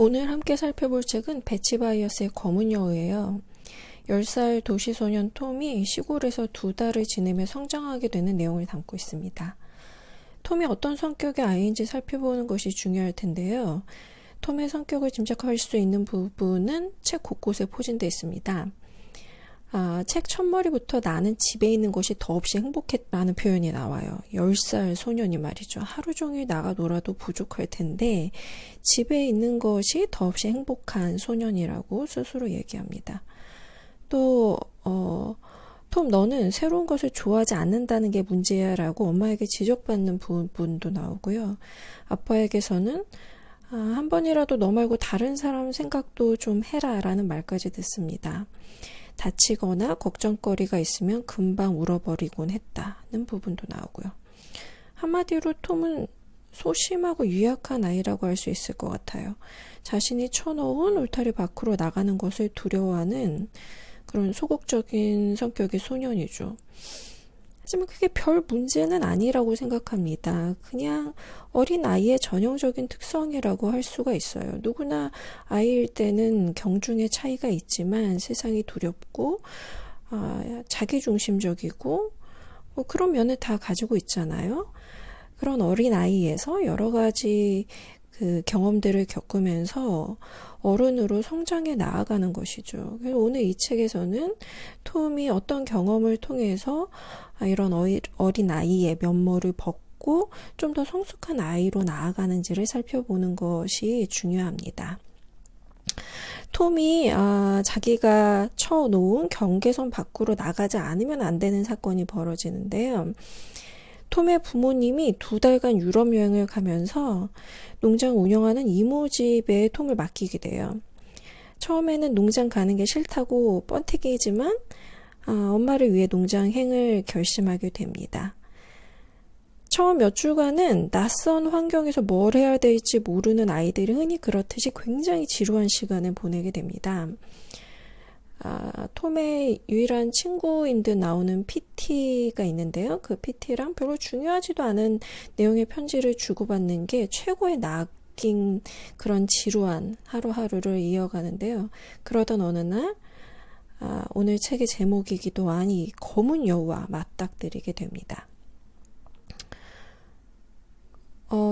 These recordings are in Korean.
오늘 함께 살펴볼 책은 베치 바이어스의 검은 여우예요. 10살 도시소년 톰이 시골에서 2달을 지내며 성장하게 되는 내용을 담고 있습니다. 톰이 어떤 성격의 아이인지 살펴보는 것이 중요할 텐데요. 톰의 성격을 짐작할 수 있는 부분은 책 곳곳에 포진되어 있습니다. 책 첫머리부터 나는 집에 있는 것이 더없이 행복했다는 표현이 나와요. 10살 소년이 말이죠. 하루 종일 나가 놀아도 부족할 텐데 집에 있는 것이 더없이 행복한 소년이라고 스스로 얘기합니다. 또 톰, 너는 새로운 것을 좋아하지 않는다는 게 문제야 라고 엄마에게 지적받는 부분도 나오고요. 아빠에게서는 한 번이라도 너 말고 다른 사람 생각도 좀 해라 라는 말까지 듣습니다. 다치거나 걱정거리가 있으면 금방 울어버리곤 했다는 부분도 나오고요. 한마디로 톰은 소심하고 유약한 아이라고 할 수 있을 것 같아요. 자신이 쳐놓은 울타리 밖으로 나가는 것을 두려워하는 그런 소극적인 성격의 소년이죠. 하지만 그게 별 문제는 아니라고 생각합니다. 그냥 어린 아이의 전형적인 특성이라고 할 수가 있어요. 누구나 아이일 때는 경중의 차이가 있지만 세상이 두렵고 자기중심적이고 그런 면을 다 가지고 있잖아요. 그런 어린 아이에서 여러 가지 그 경험들을 겪으면서 어른으로 성장해 나아가는 것이죠. 그래서 오늘 이 책에서는 톰이 어떤 경험을 통해서 이런 어린 아이의 면모를 벗고 좀 더 성숙한 아이로 나아가는지를 살펴보는 것이 중요합니다. 톰이 자기가 쳐놓은 경계선 밖으로 나가지 않으면 안 되는 사건이 벌어지는데요. 톰의 부모님이 2달간 유럽 여행을 가면서 농장 운영하는 이모집에 톰을 맡기게 돼요. 처음에는 농장 가는 게 싫다고 뻔태기지만 엄마를 위해 농장행을 결심하게 됩니다. 처음 몇 주간은 낯선 환경에서 뭘 해야 될지 모르는 아이들이 흔히 그렇듯이 굉장히 지루한 시간을 보내게 됩니다. 톰의 유일한 친구인 듯 나오는 PT가 있는데요. 그 PT랑 별로 중요하지도 않은 내용의 편지를 주고받는 게 최고의 낙인 그런 지루한 하루하루를 이어가는데요. 그러던 어느 날 오늘 책의 제목이기도 한 이 검은 여우와 맞닥뜨리게 됩니다.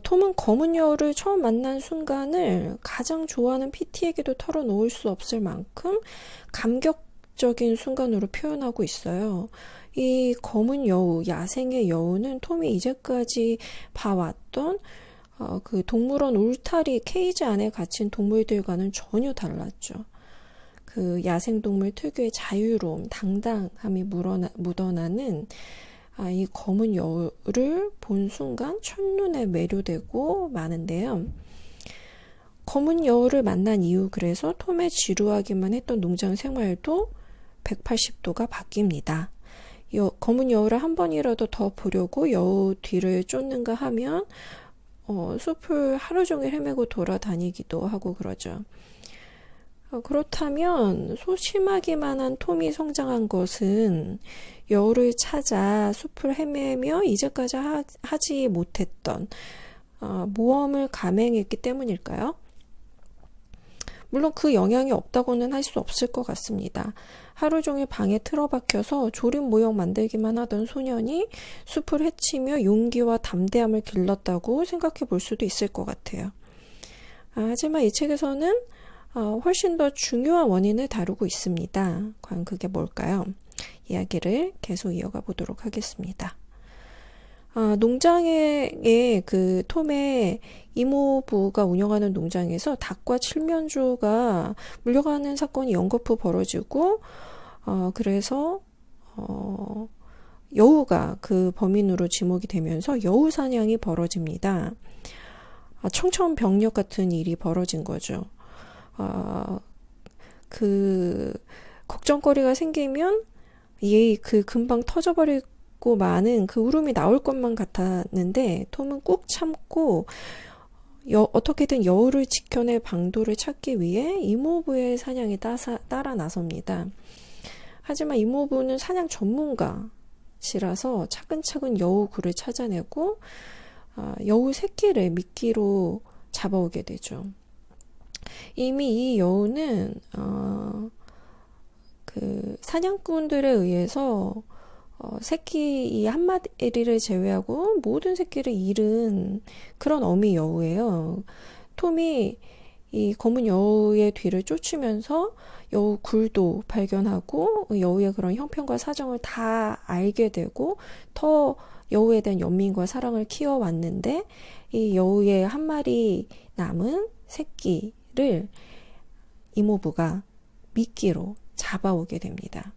톰은 검은 여우를 처음 만난 순간을 가장 좋아하는 PT에게도 털어놓을 수 없을 만큼 감격적인 순간으로 표현하고 있어요. 이 검은 여우, 야생의 여우는 톰이 이제까지 봐왔던 그 동물원 울타리 케이지 안에 갇힌 동물들과는 전혀 달랐죠. 그 야생동물 특유의 자유로움, 당당함이 묻어나는 이 검은 여우를 본 순간 첫눈에 매료되고 마는데요. 검은 여우를 만난 이후 그래서 톰의 지루하기만 했던 농장 생활도 180도가 바뀝니다. 검은 여우를 한 번이라도 더 보려고 여우 뒤를 쫓는가 하면 숲을 하루 종일 헤매고 돌아다니기도 하고 그러죠. 그렇다면 소심하기만 한 톰이 성장한 것은 여우를 찾아 숲을 헤매며 이제까지 하지 못했던 모험을 감행했기 때문일까요? 물론 그 영향이 없다고는 할 수 없을 것 같습니다. 하루 종일 방에 틀어박혀서 조립 모형 만들기만 하던 소년이 숲을 헤치며 용기와 담대함을 길렀다고 생각해 볼 수도 있을 것 같아요. 하지만 이 책에서는 훨씬 더 중요한 원인을 다루고 있습니다. 과연 그게 뭘까요? 이야기를 계속 이어가 보도록 하겠습니다. 농장의 그 톰의 이모부가 운영하는 농장에서 닭과 칠면조가 물려가는 사건이 연거푸 벌어지고 그래서 여우가 그 범인으로 지목이 되면서 여우 사냥이 벌어집니다. 청천벽력 같은 일이 벌어진 거죠. 그 걱정거리가 생기면 그 금방 터져버리고 마는 그 울음이 나올 것만 같았는데 톰은 꾹 참고 어떻게든 여우를 지켜낼 방도를 찾기 위해 이모부의 사냥에 따라 나섭니다. 하지만 이모부는 사냥 전문가시라서 차근차근 여우 굴을 찾아내고 여우 새끼를 미끼로 잡아오게 되죠. 이미 이 여우는 그 사냥꾼들에 의해서 새끼 이 한 마리를 제외하고 모든 새끼를 잃은 그런 어미 여우예요. 톰이 이 검은 여우의 뒤를 쫓으면서 여우 굴도 발견하고 여우의 그런 형편과 사정을 다 알게 되고 더 여우에 대한 연민과 사랑을 키워왔는데 이 여우의 한 마리 남은 새끼를 이모부가 미끼로 잡아오게 됩니다.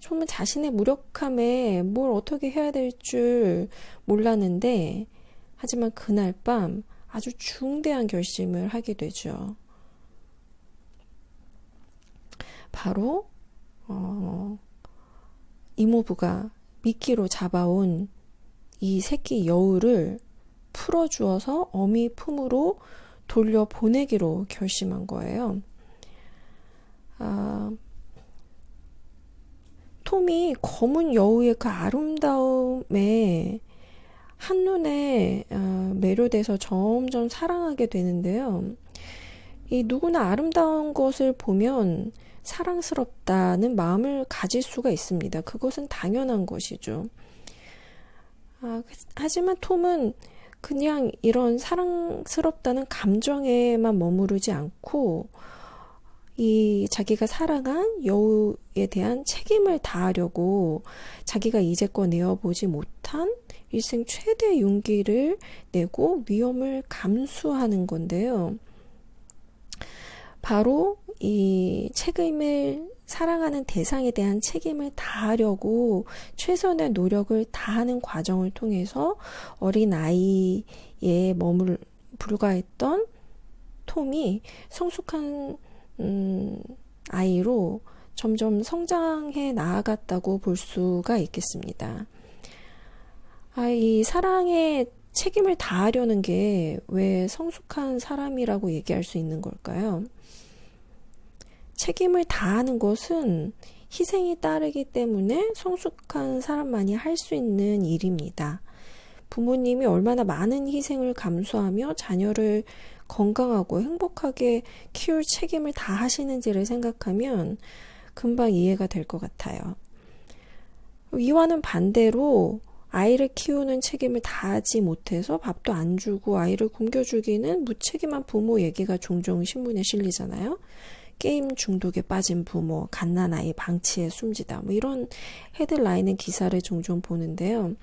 톰은 자신의 무력함에 뭘 어떻게 해야 될 줄 몰랐는데 하지만 그날 밤 아주 중대한 결심을 하게 되죠. 바로 이모부가 미끼로 잡아온 이 새끼 여우를 풀어주어서 어미 품으로 돌려보내기로 결심한 거예요. 톰이 검은 여우의 그 아름다움에 한눈에 매료돼서 점점 사랑하게 되는데요. 이 누구나 아름다운 것을 보면 사랑스럽다는 마음을 가질 수가 있습니다. 그것은 당연한 것이죠. 하지만 톰은 그냥 이런 사랑스럽다는 감정에만 머무르지 않고 이 자기가 사랑한 여우에 대한 책임을 다하려고 자기가 이제껏 내어보지 못한 일생 최대의 용기를 내고 위험을 감수하는 건데요. 바로 이 책임을 사랑하는 대상에 대한 책임을 다하려고 최선의 노력을 다하는 과정을 통해서 어린 아이에 불과했던 톰이 성숙한 아이로 점점 성장해 나아갔다고 볼 수가 있겠습니다. 이 사랑에 책임을 다하려는 게 왜 성숙한 사람이라고 얘기할 수 있는 걸까요? 책임을 다하는 것은 희생이 따르기 때문에 성숙한 사람만이 할 수 있는 일입니다. 부모님이 얼마나 많은 희생을 감수하며 자녀를 건강하고 행복하게 키울 책임을 다하시는지를 생각하면 금방 이해가 될 것 같아요. 이와는 반대로 아이를 키우는 책임을 다하지 못해서 밥도 안 주고 아이를 굶겨주기는 무책임한 부모 얘기가 종종 신문에 실리잖아요. 게임 중독에 빠진 부모, 갓난아이 방치에 숨지다 뭐 이런 헤드라인의 기사를 종종 보는데요.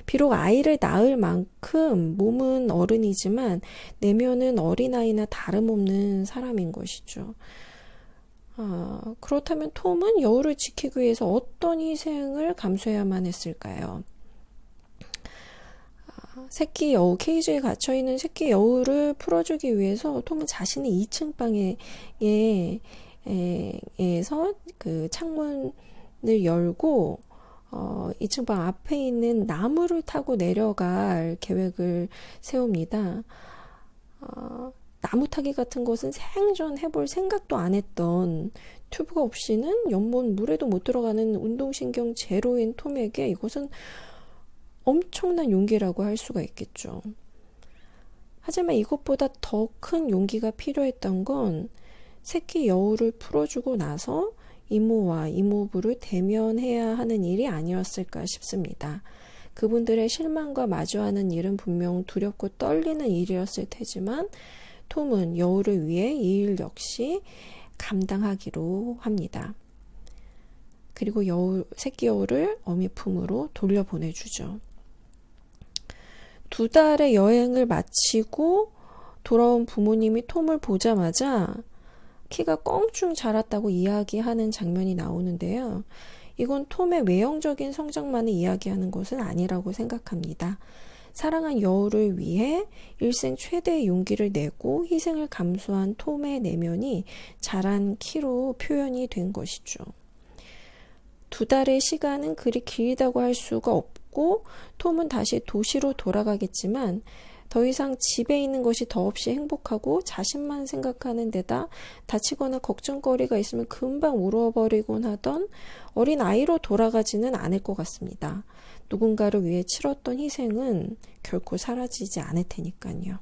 비록 아이를 낳을 만큼 몸은 어른이지만 내면은 어린아이나 다름없는 사람인 것이죠. 그렇다면 톰은 여우를 지키기 위해서 어떤 희생을 감수해야만 했을까요? 새끼 여우, 케이지에 갇혀있는 새끼 여우를 풀어주기 위해서 톰은 자신의 2층 방에서 그 창문을 열고 2층 방 앞에 있는 나무를 타고 내려갈 계획을 세웁니다. 나무 타기 같은 것은 생전 해볼 생각도 안 했던 튜브가 없이는 연못 물에도 못 들어가는 운동신경 제로인 톰에게 이것은 엄청난 용기라고 할 수가 있겠죠. 하지만 이것보다 더 큰 용기가 필요했던 건 새끼 여우를 풀어주고 나서 이모와 이모부를 대면해야 하는 일이 아니었을까 싶습니다. 그분들의 실망과 마주하는 일은 분명 두렵고 떨리는 일이었을 테지만 톰은 여우를 위해 이 일 역시 감당하기로 합니다. 그리고 새끼 여우를 어미 품으로 돌려보내주죠. 2달의 여행을 마치고 돌아온 부모님이 톰을 보자마자 키가 껑충 자랐다고 이야기하는 장면이 나오는데요. 이건 톰의 외형적인 성장만을 이야기하는 것은 아니라고 생각합니다. 사랑한 여우를 위해 일생 최대의 용기를 내고 희생을 감수한 톰의 내면이 자란 키로 표현이 된 것이죠. 2달의 시간은 그리 길다고 할 수가 없고 톰은 다시 도시로 돌아가겠지만 더 이상 집에 있는 것이 더없이 행복하고 자신만 생각하는 데다 다치거나 걱정거리가 있으면 금방 울어버리곤 하던 어린 아이로 돌아가지는 않을 것 같습니다. 누군가를 위해 치렀던 희생은 결코 사라지지 않을 테니까요.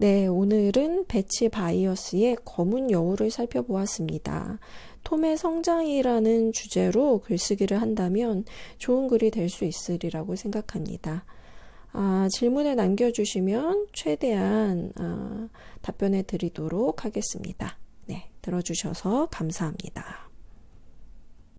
네, 오늘은 베치 바이어스의 검은 여우를 살펴보았습니다. 톰의 성장이라는 주제로 글쓰기를 한다면 좋은 글이 될 수 있으리라고 생각합니다. 질문을 남겨주시면 최대한 답변해 드리도록 하겠습니다. 네, 들어주셔서 감사합니다.